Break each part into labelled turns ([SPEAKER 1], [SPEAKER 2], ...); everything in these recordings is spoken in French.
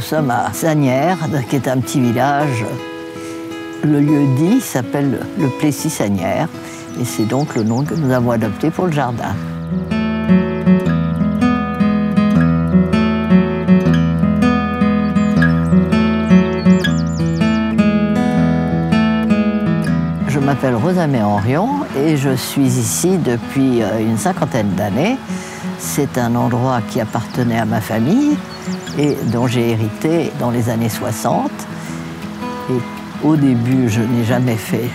[SPEAKER 1] sommes à Sagnières, qui est un petit village. Le lieu-dit s'appelle le Plessis-Sagnières, et c'est donc le nom que nous avons adopté pour le jardin. Je m'appelle Rosamé Henrion et je suis ici depuis une cinquantaine d'années. C'est un endroit qui appartenait à ma famille et dont j'ai hérité dans les années 60. Et au début, je n'ai jamais fait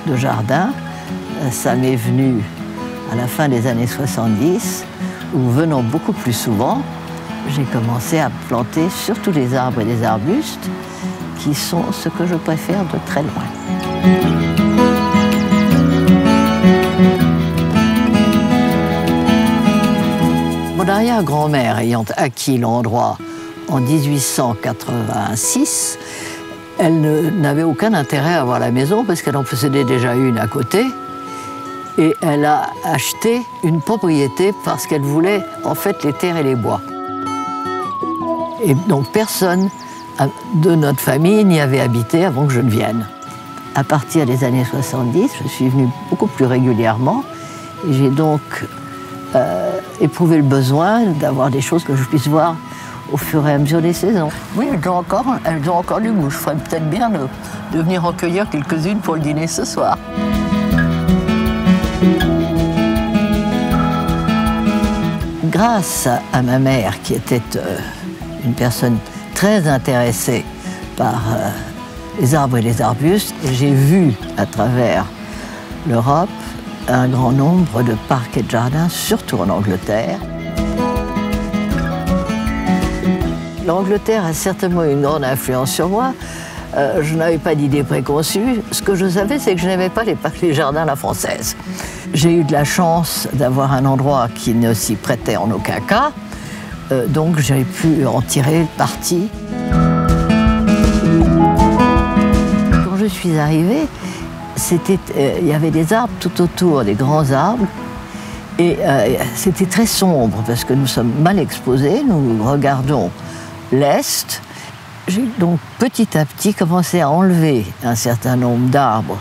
[SPEAKER 1] de jardin. Ça m'est venu à la fin des années 70, où venant beaucoup plus souvent, j'ai commencé à planter surtout des arbres et des arbustes, qui sont ce que je préfère de très loin. Mon arrière-grand-mère ayant acquis l'endroit en 1886, elle n'avait aucun intérêt à avoir la maison parce qu'elle en possédait déjà une à côté. Et elle a acheté une propriété parce qu'elle voulait en fait les terres et les bois. Et donc personne de notre famille n'y avait habité avant que je ne vienne. À partir des années 70, je suis venue beaucoup plus régulièrement et j'ai donc éprouvé le besoin d'avoir des choses que je puisse voir au fur et à mesure des saisons. Oui, elles ont encore du goût. Je ferais peut-être bien de venir en cueillir quelques-unes pour le dîner ce soir. Grâce à ma mère, qui était une personne très intéressée par les arbres et les arbustes, j'ai vu à travers l'Europe un grand nombre de parcs et de jardins, surtout en Angleterre. L'Angleterre a certainement une grande influence sur moi. Je n'avais pas d'idée préconçue. Ce que je savais, c'est que je n'aimais pas les jardins à la française. J'ai eu de la chance d'avoir un endroit qui ne s'y prêtait en aucun cas, donc j'ai pu en tirer parti. Quand je suis arrivée, il y avait des arbres tout autour, des grands arbres, et c'était très sombre parce que nous sommes mal exposés, nous regardons l'Est. J'ai donc petit à petit commencé à enlever un certain nombre d'arbres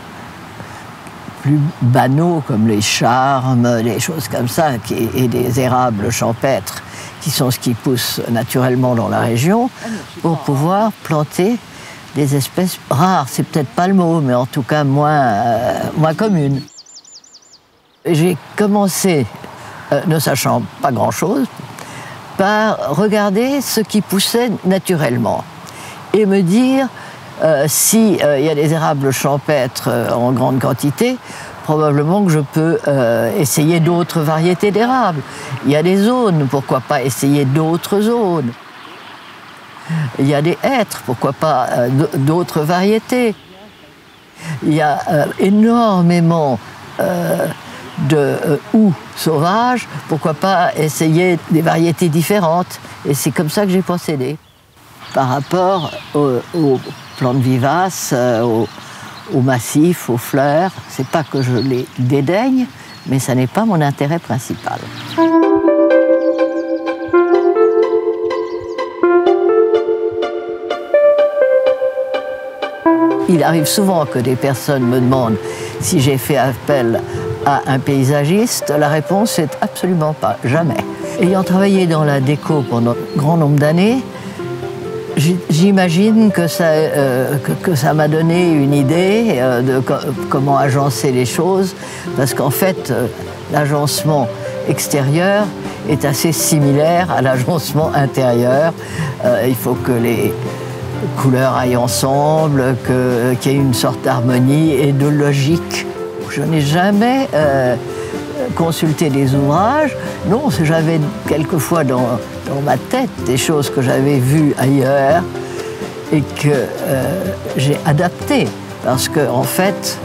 [SPEAKER 1] plus banaux comme les charmes, des choses comme ça, et des érables champêtres qui sont ce qui pousse naturellement dans la région, pour pouvoir planter des espèces rares. C'est peut-être pas le mot, mais en tout cas moins communes. J'ai commencé, ne sachant pas grand-chose, par regarder ce qui poussait naturellement et me dire s'il y a des érables champêtres en grande quantité, probablement que je peux essayer d'autres variétés d'érables. Il y a des zones, pourquoi pas essayer d'autres zones. Il y a des hêtres, pourquoi pas d'autres variétés. Il y a énormément de houx sauvages, pourquoi pas essayer des variétés différentes. Et c'est comme ça que j'ai procédé. Par rapport aux plantes vivaces, aux massifs, aux fleurs, c'est pas que je les dédaigne, mais ça n'est pas mon intérêt principal. Il arrive souvent que des personnes me demandent si j'ai fait appel à un paysagiste. La réponse est absolument pas, jamais. Ayant travaillé dans la déco pendant un grand nombre d'années, j'imagine que ça m'a donné une idée de comment agencer les choses, parce qu'en fait, l'agencement extérieur est assez similaire à l'agencement intérieur. Il faut que les couleurs aillent ensemble, qu'il y ait une sorte d'harmonie et de logique. Je n'ai jamais consulté des ouvrages. Non, j'avais quelquefois dans ma tête des choses que j'avais vues ailleurs et que j'ai adaptées. Parce qu'en fait,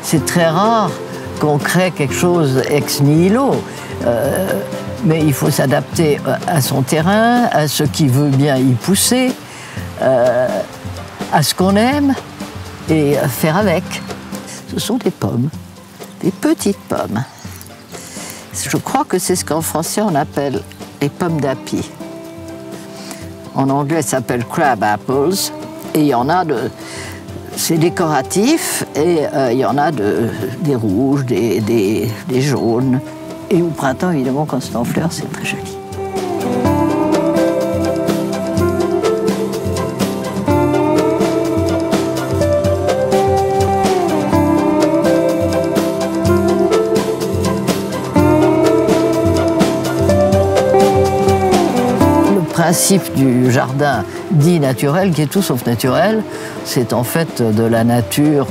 [SPEAKER 1] c'est très rare qu'on crée quelque chose ex nihilo. Mais il faut s'adapter à son terrain, à ce qui veut bien y pousser, à ce qu'on aime et faire avec. Ce sont des pommes, des petites pommes. Je crois que c'est ce qu'en français on appelle les pommes d'api. En anglais, ça s'appelle crab apples. Et il y en a c'est décoratif et il y en a des rouges, des jaunes. Et au printemps, évidemment, quand c'est en fleurs, c'est très joli. Le principe du jardin dit naturel, qui est tout sauf naturel, c'est en fait de la nature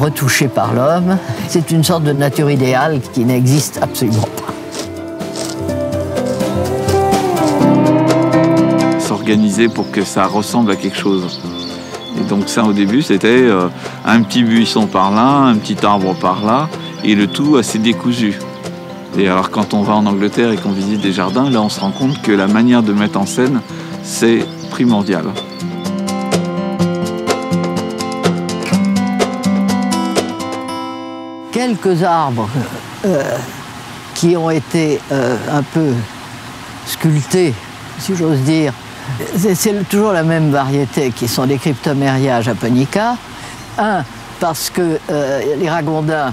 [SPEAKER 1] retouchée par l'homme. C'est une sorte de nature idéale qui n'existe absolument pas.
[SPEAKER 2] S'organiser pour que ça ressemble à quelque chose. Et donc ça, au début, c'était un petit buisson par là, un petit arbre par là, et le tout assez décousu. Et alors quand on va en Angleterre et qu'on visite des jardins, là on se rend compte que la manière de mettre en scène, c'est primordial.
[SPEAKER 1] Quelques arbres qui ont été un peu sculptés, si j'ose dire. C'est toujours la même variété, qui sont des Cryptomeria japonica. Un, parce que les Ragondins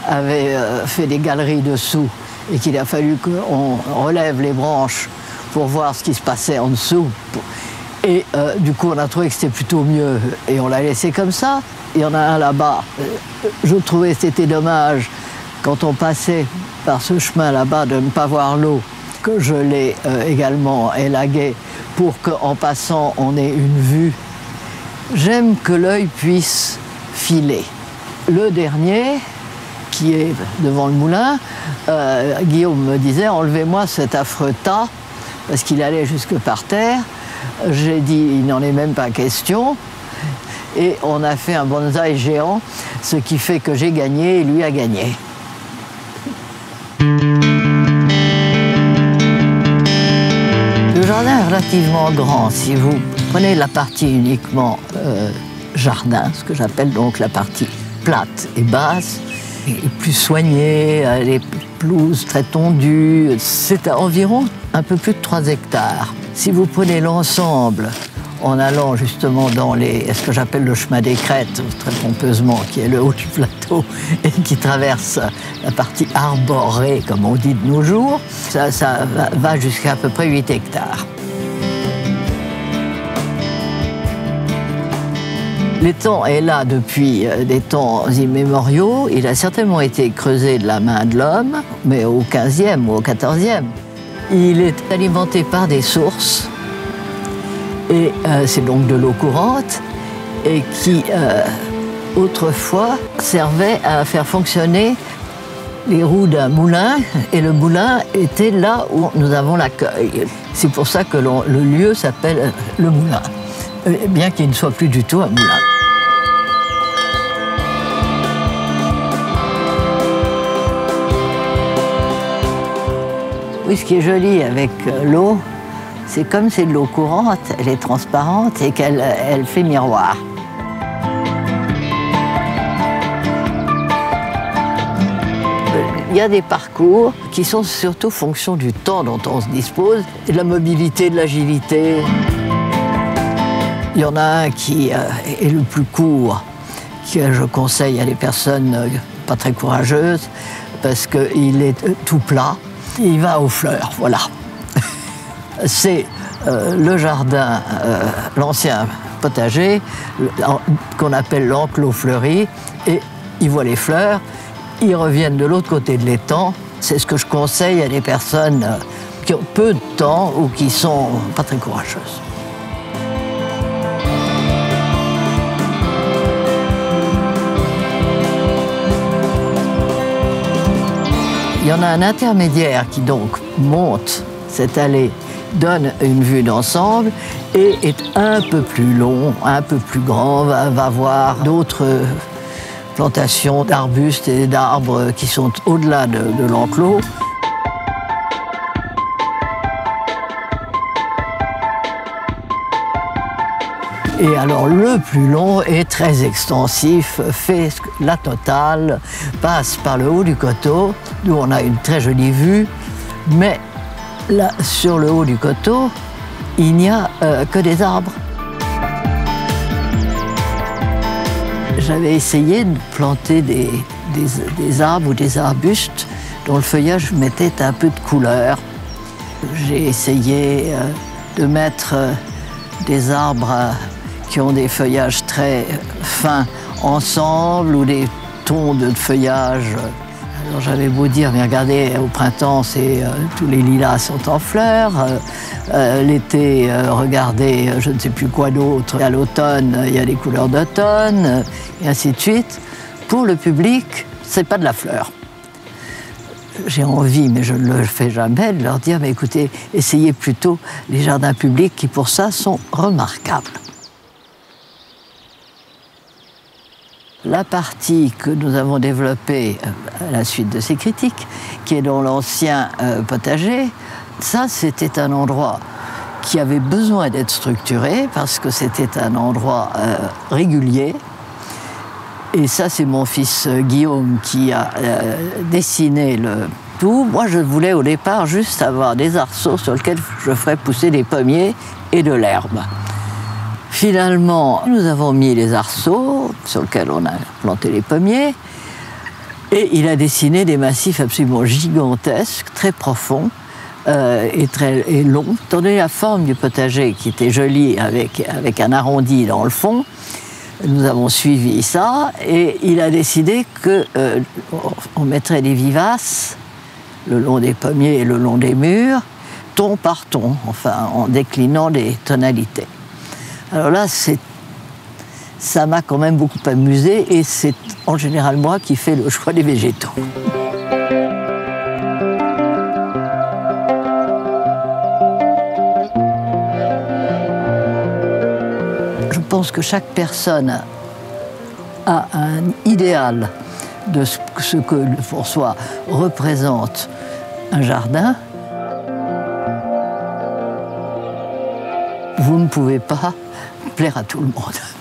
[SPEAKER 1] avaient fait des galeries dessous et qu'il a fallu qu'on relève les branches pour voir ce qui se passait en dessous. Et du coup, on a trouvé que c'était plutôt mieux et on l'a laissé comme ça. Il y en a un là-bas. Je trouvais que c'était dommage, quand on passait par ce chemin là-bas, de ne pas voir l'eau, que je l'ai également élagué pour qu'en passant, on ait une vue. J'aime que l'œil puisse filer. Le dernier, qui est devant le moulin, Guillaume me disait « Enlevez-moi cet affreux tas », parce qu'il allait jusque par terre. J'ai dit « Il n'en est même pas question ». Et on a fait un bonsaï géant, ce qui fait que j'ai gagné et lui a gagné. Le jardin est relativement grand. Si vous prenez la partie uniquement jardin, ce que j'appelle donc la partie plate et basse, et plus soignée, les pelouses très tondues, c'est à environ un peu plus de 3 hectares. Si vous prenez l'ensemble, en allant justement dans ce que j'appelle le chemin des crêtes, très pompeusement, qui est le haut du plateau et qui traverse la partie arborée, comme on dit de nos jours, ça va jusqu'à peu près 8 hectares. L'étang est là depuis des temps immémoriaux. Il a certainement été creusé de la main de l'homme, mais au XVe ou au XIVe. Il est alimenté par des sources. Et c'est donc de l'eau courante et qui, autrefois, servait à faire fonctionner les roues d'un moulin. Et le moulin était là où nous avons l'accueil. C'est pour ça que le lieu s'appelle le moulin, bien qu'il ne soit plus du tout un moulin. Oui, ce qui est joli avec l'eau, c'est comme c'est de l'eau courante, elle est transparente et qu'elle fait miroir. Il y a des parcours qui sont surtout fonction du temps dont on se dispose, et de la mobilité, de l'agilité. Il y en a un qui est le plus court, que je conseille à des personnes pas très courageuses, parce qu'il est tout plat. Il va aux fleurs, voilà. C'est le jardin, l'ancien potager, qu'on appelle l'enclos fleuri, et ils voient les fleurs, ils reviennent de l'autre côté de l'étang. C'est ce que je conseille à des personnes qui ont peu de temps ou qui sont pas très courageuses. Il y en a un intermédiaire qui donc monte cette allée, donne une vue d'ensemble et est un peu plus long, un peu plus grand, va voir d'autres plantations d'arbustes et d'arbres qui sont au-delà de l'enclos. Et alors le plus long est très extensif, fait la totale, passe par le haut du coteau, d'où on a une très jolie vue, mais là, sur le haut du coteau, il n'y a que des arbres. J'avais essayé de planter des arbres ou des arbustes dont le feuillage mettait un peu de couleur. J'ai essayé de mettre des arbres qui ont des feuillages très fins ensemble ou des tons de feuillage. Alors j'avais beau dire, mais regardez, au printemps, tous les lilas sont en fleurs. L'été, regardez, je ne sais plus quoi d'autre. À l'automne, il y a les couleurs d'automne, et ainsi de suite. Pour le public, c'est pas de la fleur. J'ai envie, mais je ne le fais jamais, de leur dire, mais écoutez, essayez plutôt les jardins publics qui, pour ça, sont remarquables. La partie que nous avons développée à la suite de ces critiques, qui est dans l'ancien potager, ça, c'était un endroit qui avait besoin d'être structuré parce que c'était un endroit régulier. Et ça, c'est mon fils Guillaume qui a dessiné le tout. Moi, je voulais au départ juste avoir des arceaux sur lesquels je ferais pousser des pommiers et de l'herbe. Finalement, nous avons mis les arceaux sur lesquels on a planté les pommiers et il a dessiné des massifs absolument gigantesques, très profonds et longs. Étant donné la forme du potager qui était jolie avec un arrondi dans le fond, nous avons suivi ça et il a décidé qu'on mettrait des vivaces le long des pommiers et le long des murs, ton par ton, enfin en déclinant les tonalités. Alors là, ça m'a quand même beaucoup amusé et c'est en général moi qui fais le choix des végétaux. Je pense que chaque personne a un idéal de ce que pour soi représente un jardin. Vous ne pouvez pas plaire à tout le monde.